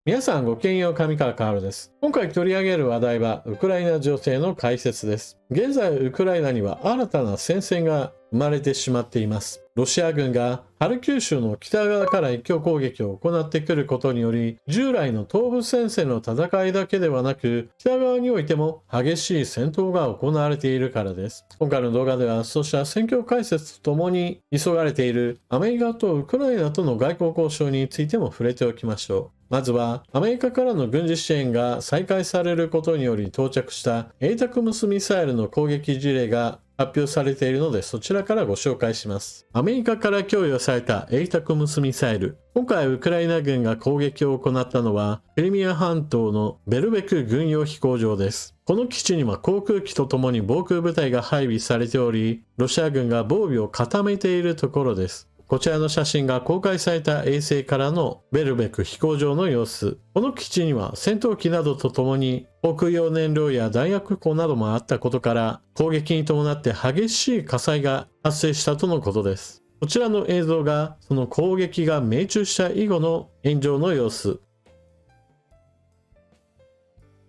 皆さんごきげんよう、上川かおるです。今回取り上げる話題はウクライナ情勢の解説です。現在ウクライナには新たな戦線が生まれてしまっています。ロシア軍がハルキウ州の北側から一挙攻撃を行ってくることにより、従来の東部戦線の戦いだけではなく、北側においても激しい戦闘が行われているからです。今回の動画ではそうした戦況解説とともに急がれているアメリカとウクライナとの外交交渉についても触れておきましょう。まずはアメリカからの軍事支援が再開されることにより到着したATACMSミサイルの攻撃事例が発表されているので、そちらからご紹介します。アメリカから供与されたATACMSミサイル。今回ウクライナ軍が攻撃を行ったのはクリミア半島のベルベク軍用飛行場です。この基地には航空機とともに防空部隊が配備されており、ロシア軍が防備を固めているところです。こちらの写真が公開された衛星からのベルベク飛行場の様子。この基地には戦闘機などとともに航空用燃料や弾薬庫などもあったことから、攻撃に伴って激しい火災が発生したとのことです。こちらの映像がその攻撃が命中した以後の炎上の様子。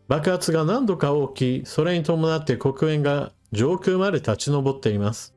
爆発が何度か起き、それに伴って黒煙が上空まで立ち上っています。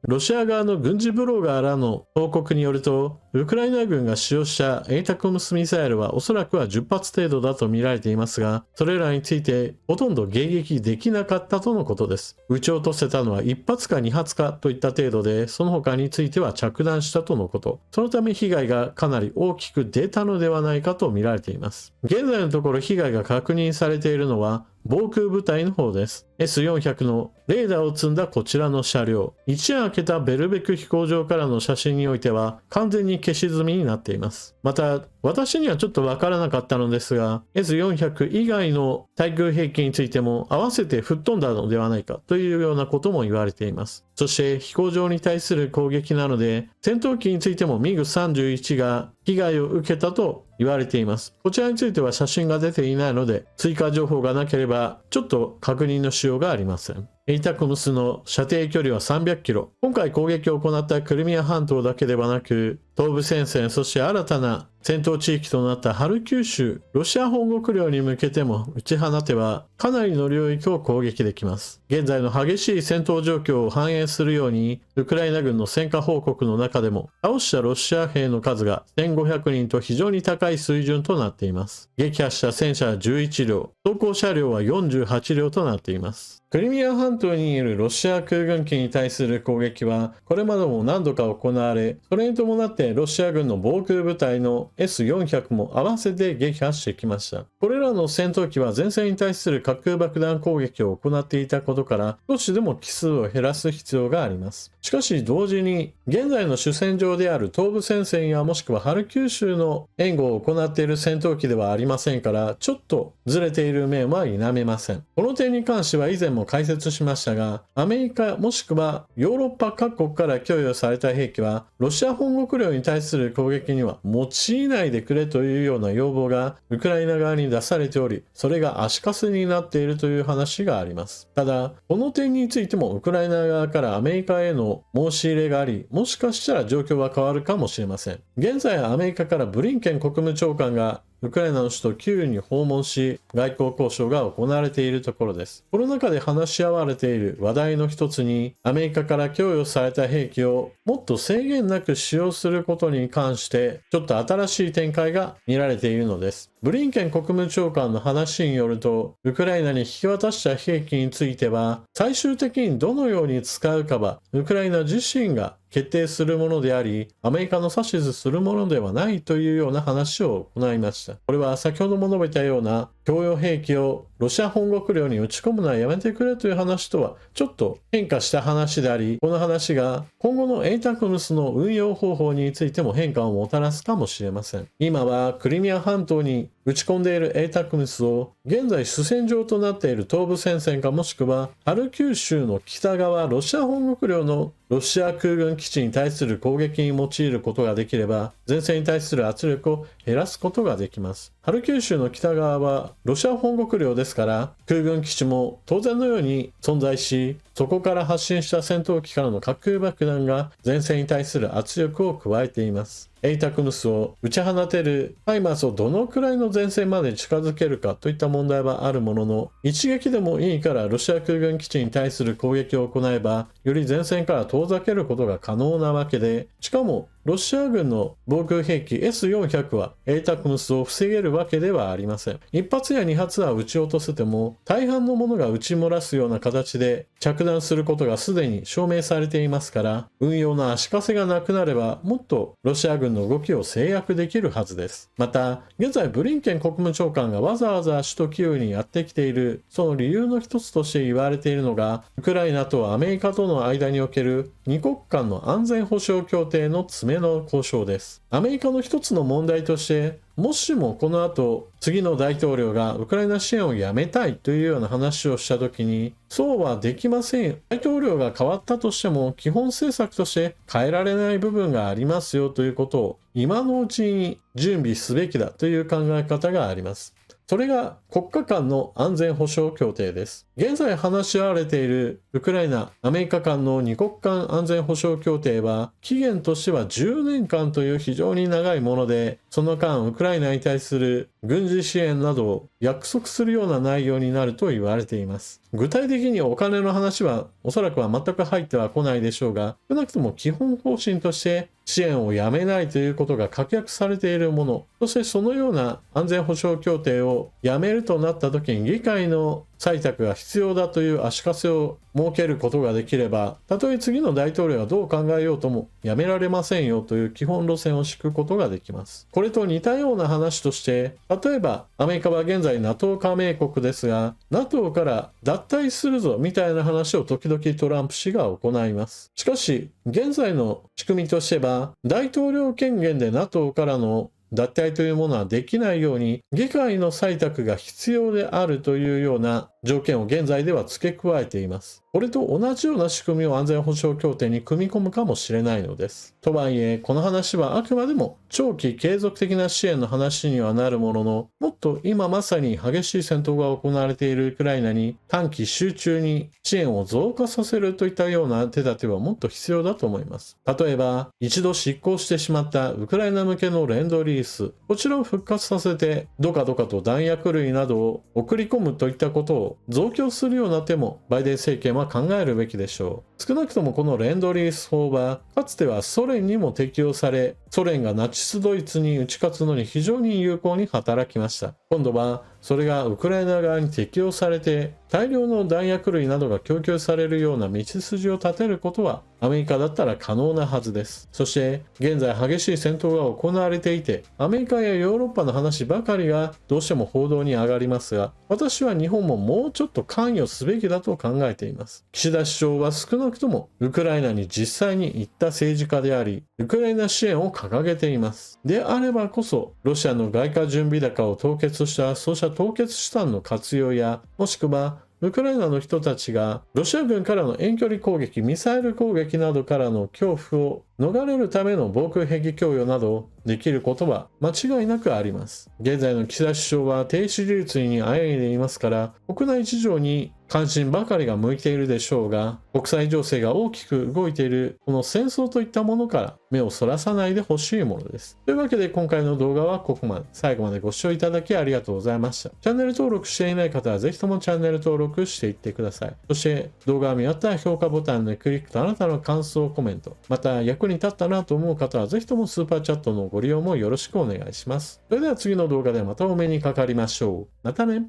ロシア側の軍事ブロガーらの報告によると、ウクライナ軍が使用した ATACMS ミサイルはおそらくは10発程度だと見られていますが、それらについてほとんど迎撃できなかったとのことです。撃ち落とせたのは1発か2発かといった程度で、その他については着弾したとのこと。そのため被害がかなり大きく出たのではないかと見られています。現在のところ被害が確認されているのは防空部隊の方です。S400 のレーダーを積んだこちらの車両。一夜明けたベルベク飛行場からの写真においては完全に消し済みになっています。また、私にはちょっとわからなかったのですが、S400 以外の対空兵器についても合わせて吹っ飛んだのではないかというようなことも言われています。そして飛行場に対する攻撃なので、戦闘機についても MiG-31 が被害を受けたと言われています。こちらについては写真が出ていないので、追加情報がなければちょっと確認のしようがありません。ATACMS の射程距離は300キロ。今回攻撃を行ったクリミア半島だけではなく、東部戦線、そして新たな戦闘地域となったハルキウ州、ロシア本国領に向けても打ち放てばかなりの領域を攻撃できます。現在の激しい戦闘状況を反映するように、ウクライナ軍の戦果報告の中でも、倒したロシア兵の数が1500人と非常に高い水準となっています。撃破した戦車11両、装甲車両は48両となっています。クリミア半島にいるロシア空軍機に対する攻撃はこれまでも何度か行われ、それに伴ってロシア軍の防空部隊の S400 も合わせて撃破してきました。これらの戦闘機は前線に対する滑空爆弾攻撃を行っていたことから、少しでも機数を減らす必要があります。しかし同時に、現在の主戦場である東部戦線やもしくはハルキウ州の援護を行っている戦闘機ではありませんから、ちょっとずれている面は否めません。この点に関しては以前も解説しましたが、アメリカもしくはヨーロッパ各国から供与された兵器は、ロシア本国領に対する攻撃には用いないでくれというような要望がウクライナ側に出されており、それが足かせになっているという話があります。ただ、この点についてもウクライナ側からアメリカへの申し入れがあり、もしかしたら状況は変わるかもしれません。現在アメリカからブリンケン国務長官がウクライナの首都キーウに訪問し、外交交渉が行われているところです。この中で話し合われている話題の一つに、アメリカから供与された兵器をもっと制限なく使用することに関して、ちょっと新しい展開が見られているのです。ブリンケン国務長官の話によると、ウクライナに引き渡した兵器については、最終的にどのように使うかは、ウクライナ自身が決定するものであり、アメリカの指図するものではないというような話を行いました。これは先ほども述べたような供与兵器をロシア本国領に撃ち込むのはやめてくれという話とはちょっと変化した話であり、この話が今後のATACMSの運用方法についても変化をもたらすかもしれません。今はクリミア半島に打ち込んでいるATACMSを現在主戦場となっている東部戦線かもしくはハルキウ州の北側ロシア本国領のロシア空軍基地に対する攻撃に用いることができれば、前線に対する圧力を減らすことができます。ハルキウ州の北側はロシア本国領ですから、空軍基地も当然のように存在し、そこから発進した戦闘機からの滑空爆弾が前線に対する圧力を加えています。エイタクムスを打ち放てるハイマースをどのくらいの前線まで近づけるかといった問題はあるものの、一撃でもいいからロシア空軍基地に対する攻撃を行えば、より前線から遠ざけることが可能なわけで、しかもロシア軍の防空兵器 S400 はエイタクムスを防げるわけではありません。1発や2発は撃ち落とせても、大半のものが撃ち漏らすような形で着弾することがすでに証明されていますから、運用の足かせがなくなれば、もっとロシア軍の動きを制約できるはずです。また、現在ブリンケン国務長官がわざわざ首都キーウにやってきている、その理由の一つとして言われているのが、ウクライナとアメリカとの間における二国間の安全保障協定の詰めの交渉です。アメリカの一つの問題として、もしもこの後次の大統領がウクライナ支援をやめたいというような話をした時に、そうはできませんよ、大統領が変わったとしても基本政策として変えられない部分がありますよということを今のうちに準備すべきだという考え方があります。それが国家間の安全保障協定です。現在話し合われているウクライナ・アメリカ間の二国間安全保障協定は期限としては10年間という非常に長いもので、その間ウクライナに対する軍事支援などを約束するような内容になると言われています。具体的にお金の話はおそらくは全く入ってはこないでしょうが、少なくとも基本方針として支援をやめないということが確約されているもの、そしてそのような安全保障協定をやめるとなった時に議会の採択が必要だという足かせを設けることができれば、たとえ次の大統領がどう考えようともやめられませんよという基本路線を敷くことができます。これと似たような話として、例えばアメリカは現在 NATO 加盟国ですが、NATO から脱退するぞみたいな話を時々トランプ氏が行います。しかし現在の仕組みとしては、大統領権限で NATO からの脱退というものはできないように議会の採択が必要であるというような条件を現在では付け加えています。これと同じような仕組みを安全保障協定に組み込むかもしれないのです。とはいえ、この話はあくまでも長期継続的な支援の話にはなるものの、もっと今まさに激しい戦闘が行われているウクライナに短期集中に支援を増加させるといったような手立てはもっと必要だと思います。例えば、一度失効してしまったウクライナ向けのレンドリース、こちらを復活させて、どかどかと弾薬類などを送り込むといったことを増強するような手もバイデン政権は考えるべきでしょう。少なくともこのレンドリース法はかつてはソ連にも適用され、ソ連がナチスドイツに打ち勝つのに非常に有効に働きました。今度はそれがウクライナ側に適用されて、大量の弾薬類などが供給されるような道筋を立てることはアメリカだったら可能なはずです。そして現在激しい戦闘が行われていて、アメリカやヨーロッパの話ばかりがどうしても報道に上がりますが、私は日本ももうちょっと関与すべきだと考えています。岸田首相は少なくともウクライナに実際に行った政治家であり、ウクライナ支援を掲げています。であればこそ、ロシアの外貨準備高を凍結したそうした凍結資産の活用や、もしくはウクライナの人たちがロシア軍からの遠距離攻撃、ミサイル攻撃などからの恐怖を逃れるための防空兵器供与などできることは間違いなくあります。現在の岸田首相は低支持率にあえいでいますから、国内事情に関心ばかりが向いているでしょうが、国際情勢が大きく動いているこの戦争といったものから目をそらさないでほしいものです。というわけで今回の動画はここまで。最後までご視聴いただきありがとうございました。チャンネル登録していない方はぜひともチャンネル登録していってください。そして動画が見終わったら評価ボタンでクリックとあなたの感想、コメント、また役に立ったなと思う方はぜひともスーパーチャットのご利用もよろしくお願いします。それでは次の動画でまたお目にかかりましょう。またね。